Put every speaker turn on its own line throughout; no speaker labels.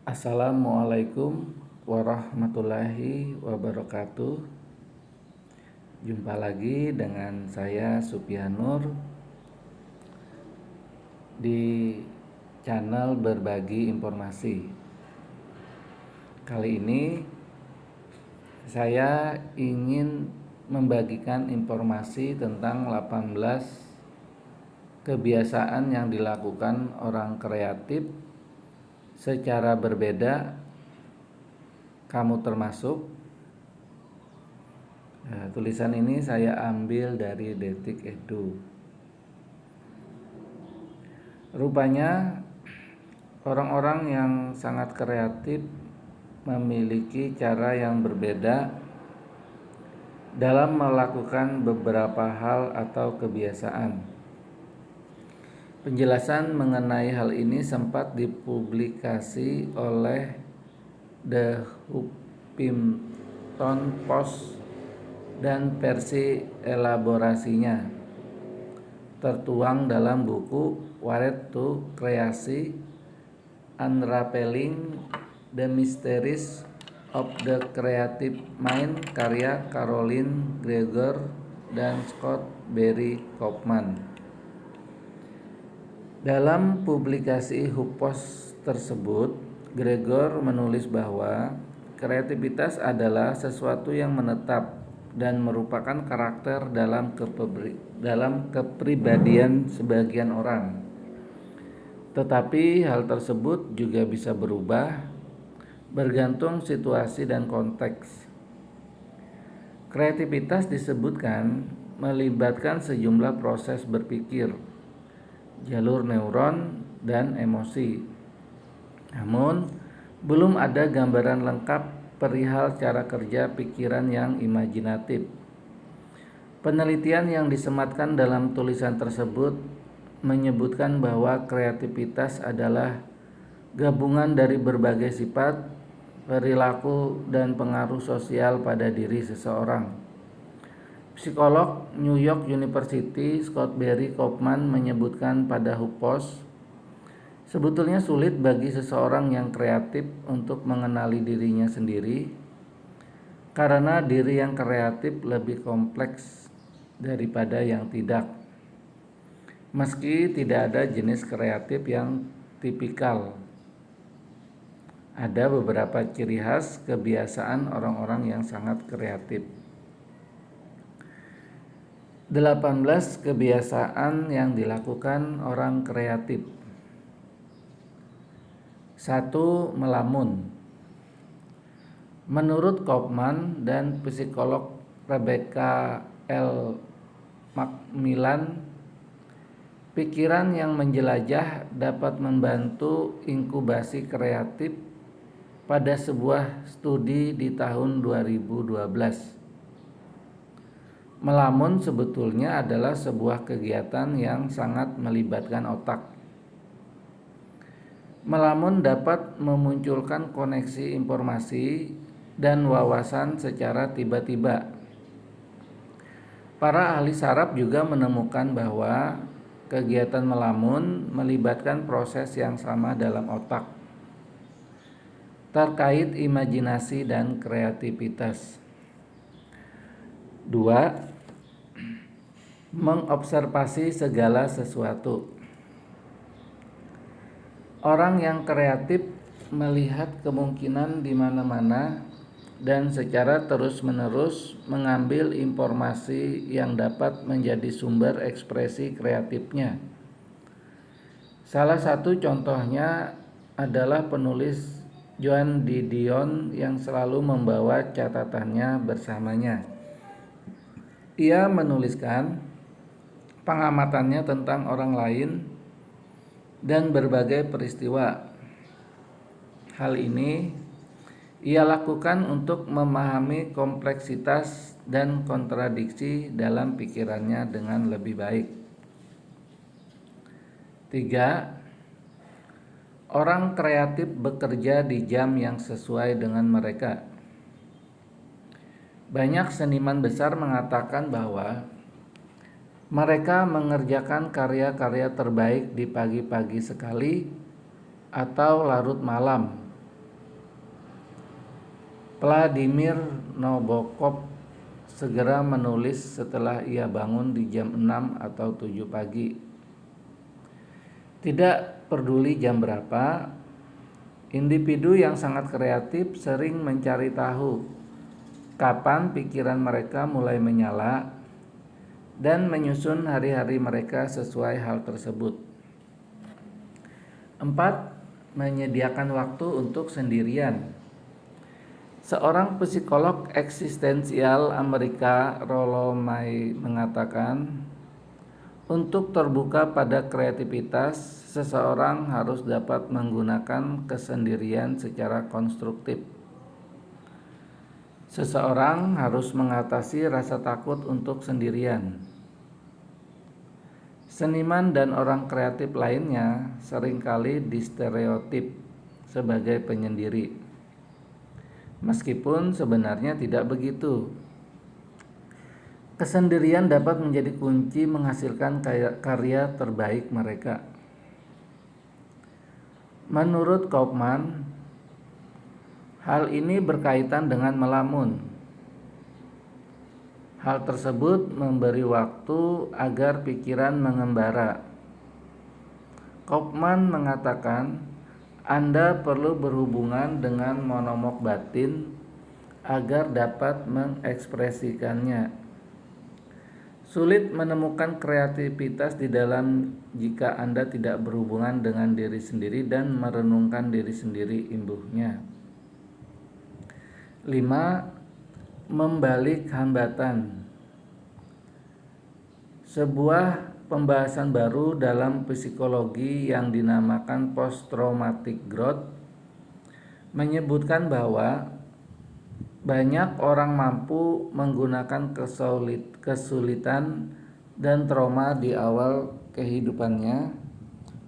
Assalamualaikum warahmatullahi wabarakatuh. Jumpa lagi dengan saya Supianur di channel Berbagi Informasi. Kali ini saya ingin membagikan informasi tentang 18 kebiasaan yang dilakukan orang kreatif secara berbeda. Kamu termasuk. Tulisan ini saya ambil dari Detik Edu. Rupanya orang-orang yang sangat kreatif memiliki cara yang berbeda dalam melakukan beberapa hal atau kebiasaan. Penjelasan mengenai hal ini sempat dipublikasi oleh The Huffington Post dan versi elaborasinya tertuang dalam buku Wired to Creation: Unraveling the Mysteries of the Creative Mind karya Caroline Gregor dan Scott Barry Kaufman. Dalam publikasi HuffPost tersebut, Gregor menulis bahwa kreativitas adalah sesuatu yang menetap dan merupakan karakter dalam kepribadian sebagian orang. Tetapi hal tersebut juga bisa berubah bergantung situasi dan konteks. Kreativitas disebutkan melibatkan sejumlah proses berpikir, jalur neuron, dan emosi. Namun, belum ada gambaran lengkap perihal cara kerja pikiran yang imajinatif. Penelitian yang disematkan dalam tulisan tersebut menyebutkan bahwa kreativitas adalah gabungan dari berbagai sifat, perilaku, dan pengaruh sosial pada diri seseorang. Psikolog New York University Scott Barry Kaufman menyebutkan pada HuffPost, sebetulnya sulit bagi seseorang yang kreatif untuk mengenali dirinya sendiri, karena diri yang kreatif lebih kompleks daripada yang tidak. Meski tidak ada jenis kreatif yang tipikal, ada beberapa ciri khas kebiasaan orang-orang yang sangat kreatif. 18 kebiasaan yang dilakukan orang kreatif. 1. Melamun. Menurut Kaufman dan psikolog Rebecca L. Macmillan, pikiran yang menjelajah dapat membantu inkubasi kreatif pada sebuah studi di tahun 2012. Melamun sebetulnya adalah sebuah kegiatan yang sangat melibatkan otak. Melamun dapat memunculkan koneksi informasi dan wawasan secara tiba-tiba. Para ahli saraf juga menemukan bahwa kegiatan melamun melibatkan proses yang sama dalam otak terkait imajinasi dan kreativitas. 2. Mengobservasi segala sesuatu. Orang yang kreatif melihat kemungkinan di mana-mana dan secara terus-menerus mengambil informasi yang dapat menjadi sumber ekspresi kreatifnya. Salah satu contohnya adalah penulis Joan Didion yang selalu membawa catatannya bersamanya. Ia menuliskan pengamatannya tentang orang lain dan berbagai peristiwa. Hal ini ia lakukan untuk memahami kompleksitas dan kontradiksi dalam pikirannya dengan lebih baik. 3. Orang kreatif bekerja di jam yang sesuai dengan mereka. Banyak seniman besar mengatakan bahwa mereka mengerjakan karya-karya terbaik di pagi-pagi sekali atau larut malam, Vladimir Nabokov segera menulis setelah ia bangun di jam 6 atau 7 pagi. Tidak peduli jam berapa, individu yang sangat kreatif sering mencari tahu kapan pikiran mereka mulai menyala dan menyusun hari-hari mereka sesuai hal tersebut. 4. Menyediakan waktu untuk sendirian. Seorang psikolog eksistensial Amerika, Rollo May, mengatakan, untuk terbuka pada kreativitas, seseorang harus dapat menggunakan kesendirian secara konstruktif. Seseorang harus mengatasi rasa takut untuk sendirian. Seniman dan orang kreatif lainnya seringkali distereotip sebagai penyendiri, meskipun sebenarnya tidak begitu. Kesendirian dapat menjadi kunci menghasilkan karya terbaik mereka. Menurut Kaufman, hal ini berkaitan dengan melamun. Hal tersebut memberi waktu agar pikiran mengembara. Kaufman mengatakan, Anda perlu berhubungan dengan monomok batin agar dapat mengekspresikannya. Sulit menemukan kreativitas di dalam jika Anda tidak berhubungan dengan diri sendiri dan merenungkan diri sendiri, imbuhnya. 5. Membalik hambatan. Sebuah pembahasan baru dalam psikologi yang dinamakan post-traumatic growth menyebutkan bahwa banyak orang mampu menggunakan kesulitan dan trauma di awal kehidupannya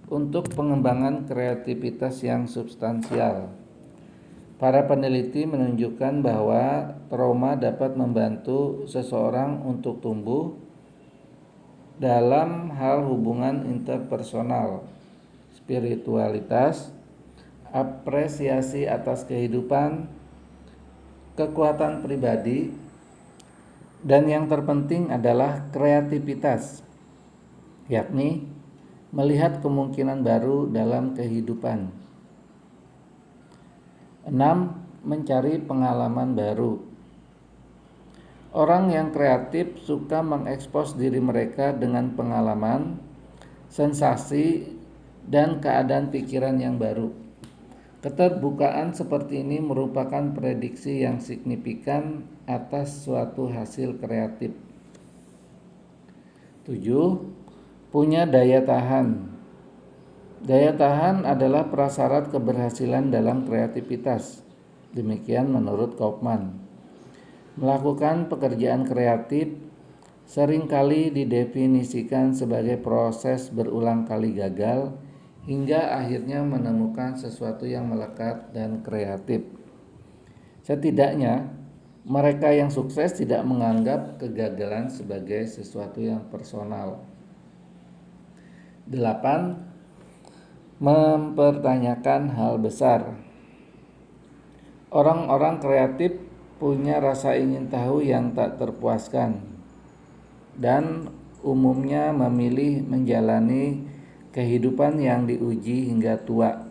untuk pengembangan kreativitas yang substansial. Para peneliti menunjukkan bahwa trauma dapat membantu seseorang untuk tumbuh dalam hal hubungan interpersonal, spiritualitas, apresiasi atas kehidupan, kekuatan pribadi, dan yang terpenting adalah kreativitas, yakni melihat kemungkinan baru dalam kehidupan. 6. Mencari pengalaman baru. Orang yang kreatif suka mengekspos diri mereka dengan pengalaman, sensasi, dan keadaan pikiran yang baru. Keterbukaan seperti ini merupakan prediksi yang signifikan atas suatu hasil kreatif. 7. Punya daya tahan. Daya tahan adalah prasyarat keberhasilan dalam kreativitas. Demikian menurut Kaufman. Melakukan pekerjaan kreatif seringkali didefinisikan sebagai proses berulang kali gagal hingga akhirnya menemukan sesuatu yang melekat dan kreatif. Setidaknya, mereka yang sukses tidak menganggap kegagalan sebagai sesuatu yang personal. 8. Mempertanyakan hal besar. Orang-orang kreatif punya rasa ingin tahu yang tak terpuaskan dan umumnya memilih menjalani kehidupan yang diuji hingga tua,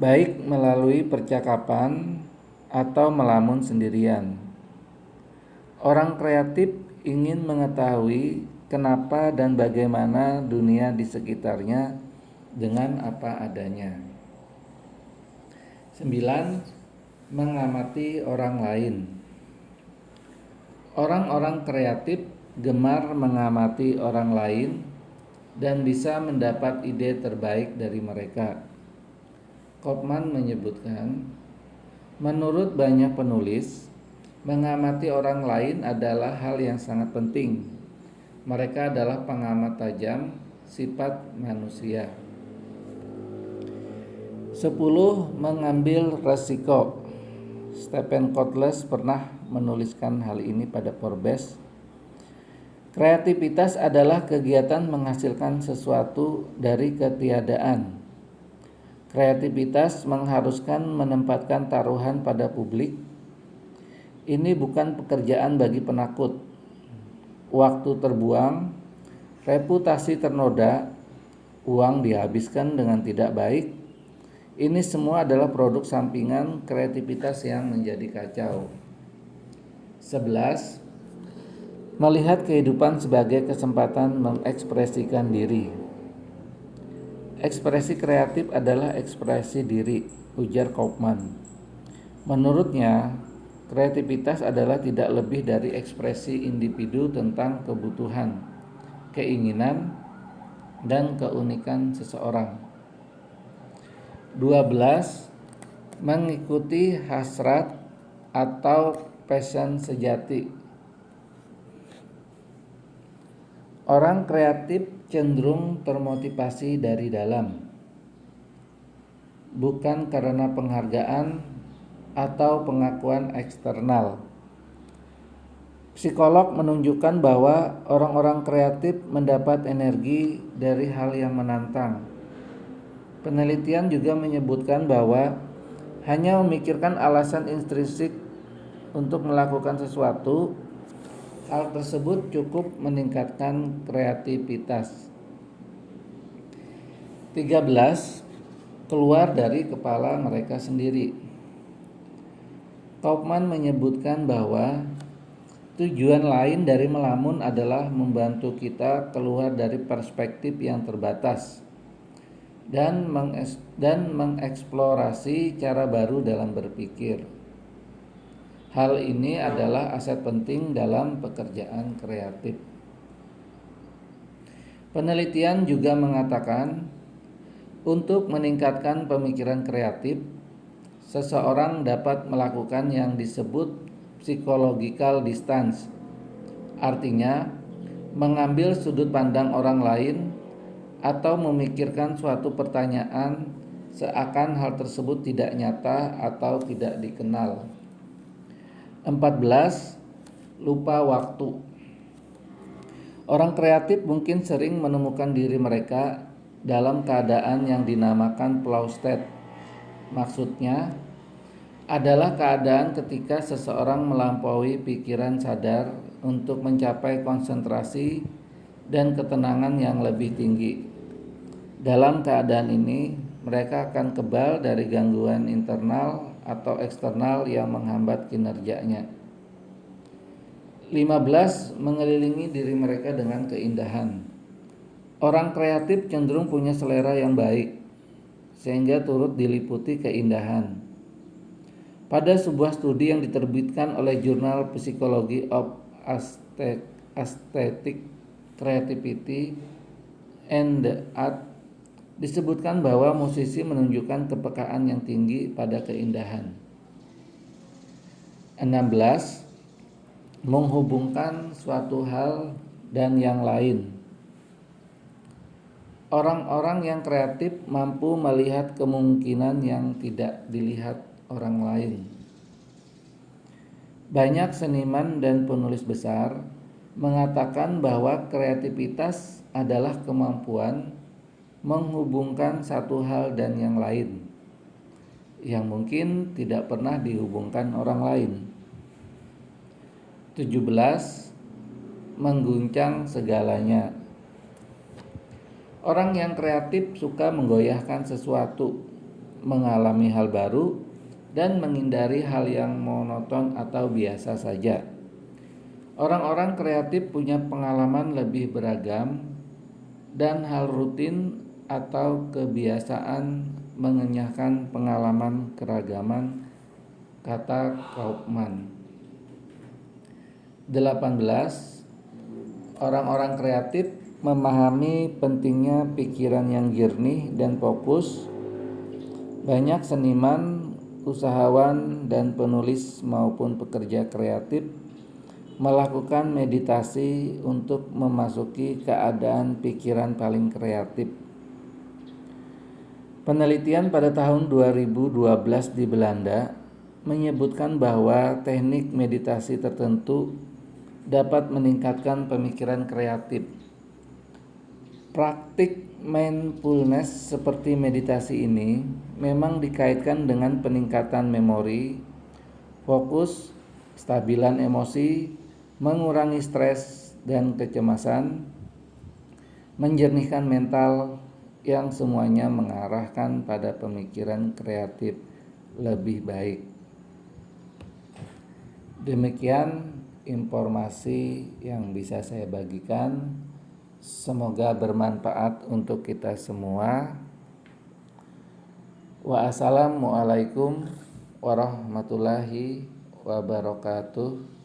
baik melalui percakapan atau melamun sendirian. Orang kreatif ingin mengetahui kenapa dan bagaimana dunia di sekitarnya dengan apa adanya. 9. Mengamati orang lain. Orang-orang kreatif gemar mengamati orang lain dan bisa mendapat ide terbaik dari mereka. Kaufman menyebutkan, menurut banyak penulis, mengamati orang lain adalah hal yang sangat penting. Mereka adalah pengamat tajam sifat manusia. 10. Mengambil resiko. Stephen Kotler pernah menuliskan hal ini pada Forbes. Kreativitas adalah kegiatan menghasilkan sesuatu dari ketiadaan. Kreativitas mengharuskan menempatkan taruhan pada publik. Ini bukan pekerjaan bagi penakut. Waktu terbuang, reputasi ternoda, uang dihabiskan dengan tidak baik. Ini semua adalah produk sampingan kreativitas yang menjadi kacau. 11. Melihat kehidupan sebagai kesempatan mengekspresikan diri. Ekspresi kreatif adalah ekspresi diri, ujar Kaufman. Menurutnya, kreativitas adalah tidak lebih dari ekspresi individu tentang kebutuhan, keinginan, dan keunikan seseorang. 12. Mengikuti hasrat atau passion sejati. Orang kreatif cenderung termotivasi dari dalam, bukan karena penghargaan atau pengakuan eksternal. Psikolog menunjukkan bahwa orang-orang kreatif mendapat energi dari hal yang menantang. Penelitian juga menyebutkan bahwa hanya memikirkan alasan intrinsik untuk melakukan sesuatu, hal tersebut cukup meningkatkan kreativitas. 13. Keluar dari kepala mereka sendiri. Kaufman menyebutkan bahwa tujuan lain dari melamun adalah membantu kita keluar dari perspektif yang terbatas dan mengeksplorasi cara baru dalam berpikir. Hal ini adalah aset penting dalam pekerjaan kreatif. Penelitian juga mengatakan, untuk meningkatkan pemikiran kreatif, seseorang dapat melakukan yang disebut psychological distance. Artinya, mengambil sudut pandang orang lain atau memikirkan suatu pertanyaan seakan hal tersebut tidak nyata atau tidak dikenal. 14. Lupa waktu. Orang kreatif mungkin sering menemukan diri mereka dalam keadaan yang dinamakan flow state. Maksudnya adalah keadaan ketika seseorang melampaui pikiran sadar untuk mencapai konsentrasi dan ketenangan yang lebih tinggi. Dalam keadaan ini, mereka akan kebal dari gangguan internal atau eksternal yang menghambat kinerjanya. 15. Mengelilingi diri mereka dengan keindahan. Orang kreatif cenderung punya selera yang baik, sehingga turut diliputi keindahan. Pada sebuah studi yang diterbitkan oleh jurnal Psychology of Aesthetic Creativity and the Art, disebutkan bahwa musisi menunjukkan kepekaan yang tinggi pada keindahan. 16. Menghubungkan suatu hal dan yang lain. Orang-orang yang kreatif mampu melihat kemungkinan yang tidak dilihat orang lain. Banyak seniman dan penulis besar mengatakan bahwa kreativitas adalah kemampuan menghubungkan satu hal dan yang lain yang mungkin tidak pernah dihubungkan orang lain. 17. Mengguncang segalanya. Orang yang kreatif suka menggoyahkan sesuatu, mengalami hal baru, dan menghindari hal yang monoton atau biasa saja. Orang-orang kreatif punya pengalaman lebih beragam dan hal rutin atau kebiasaan mengenyahkan pengalaman keragaman, kata Kaufman. 18. Orang-orang kreatif memahami pentingnya pikiran yang jernih dan fokus. Banyak seniman, usahawan, dan penulis maupun pekerja kreatif melakukan meditasi untuk memasuki keadaan pikiran paling kreatif. Penelitian pada tahun 2012 di Belanda menyebutkan bahwa teknik meditasi tertentu dapat meningkatkan pemikiran kreatif. Praktik mindfulness seperti meditasi ini memang dikaitkan dengan peningkatan memori, fokus, stabilan emosi, mengurangi stres dan kecemasan, menjernihkan mental yang semuanya mengarahkan pada pemikiran kreatif lebih baik. Demikian informasi yang bisa saya bagikan. Semoga bermanfaat untuk kita semua. Wassalamualaikum warahmatullahi wabarakatuh.